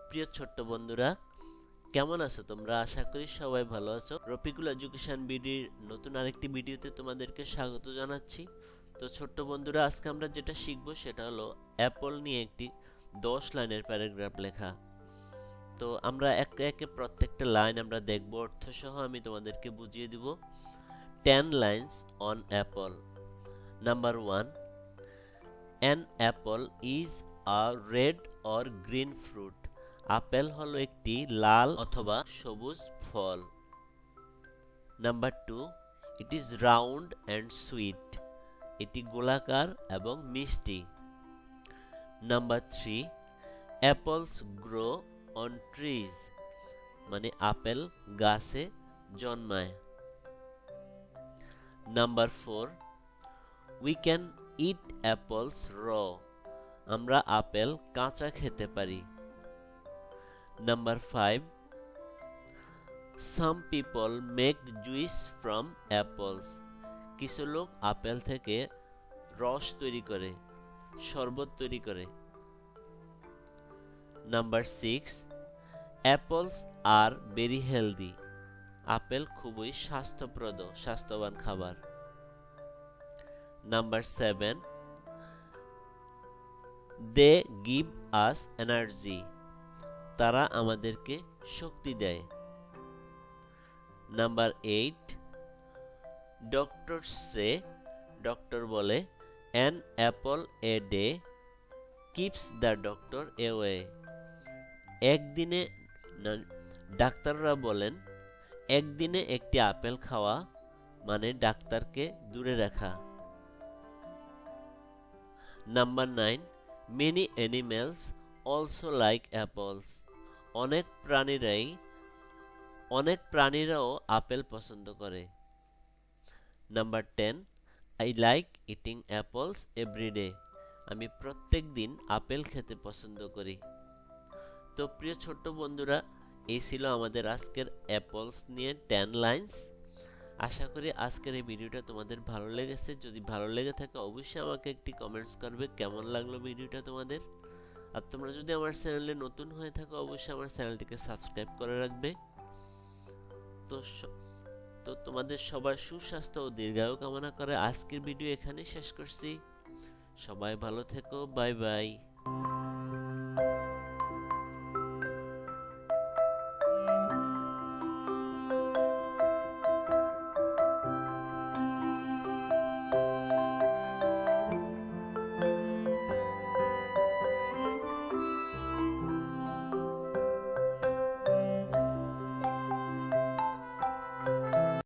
প্রিয় ছোট্ট বন্ধুরা, কেমন আছো তোমরা? আশা করি সবাই ভালো আছো। রফিকুল এডুকেশন বিডির নতুন আরেকটি ভিডিওতে তোমাদেরকে স্বাগত জানাচ্ছি। তো ছোট্ট বন্ধুরা, আজকে আমরা যেটা শিখবো সেটা হলো অ্যাপল নিয়ে একটি 10 লাইনের প্যারাগ্রাফ লেখা। তো আমরা একে একে প্রত্যেকটা লাইন আমরা দেখব, অর্থ সহ আমি তোমাদেরকে বুঝিয়ে দিব। 10 lines on apple. Number 1. An apple is a red or green fruit. Apple হলো একটি লাল অথবা সবুজ ফল। Number 2. It is round and sweet. এটি গোলাকার এবং মিষ্টি। Number 3. Apples grow on trees. মানে আপেল গাছে জন্মায়। Number 4. We can eat apples raw. আমরা আপেল কাঁচা খেতে পারি। Number 5. Some people make juice from apples. কিছু লোক আপেল থেকে রস তৈরি করে, শরবত তৈরি করে। Number 6. Apples are very healthy. Apple খুবই স্বাস্থ্যবান খাবার। Number 7. They give us energy. তারা আমাদেরকে শক্তি দেয়। নাম্বার 8. Doctors say, ডক্টর বলে, an apple a day keeps the doctor away. একদিনে ডাক্তাররা বলেন একদিনে একটি আপেল খাওয়া মানে ডাক্তারকে দূরে রাখা। Number 9. Many animals also like apples. অনেক প্রাণীরাও আপেল পছন্দ করে। Number 10. I like eating apples every day. আমি প্রত্যেক দিন আপেল খেতে পছন্দ করি। তো প্রিয় ছোট্ট বন্ধুরা, এই ছিল আমাদের আজকের অ্যাপলস নিয়ে 10 লাইন্স। আশা করি আজকের এই ভিডিওটা তোমাদের ভালো লেগেছে। যদি ভালো লেগে থাকে অবশ্যই আমাকে একটি কমেন্টস করবে কেমন লাগলো ভিডিওটা তোমাদের। আর তোমরা যদি আমার চ্যানেলে নতুন হয়ে থাকো অবশ্যই আমার চ্যানেলটিকে সাবস্ক্রাইব করে রাখবে। তো তোমাদের সবার সুস্বাস্থ্য ও দীর্ঘায়ু কামনা করে আজকের ভিডিও এখানেই শেষ করছি। সবাই ভালো থেকো, বাই বাই।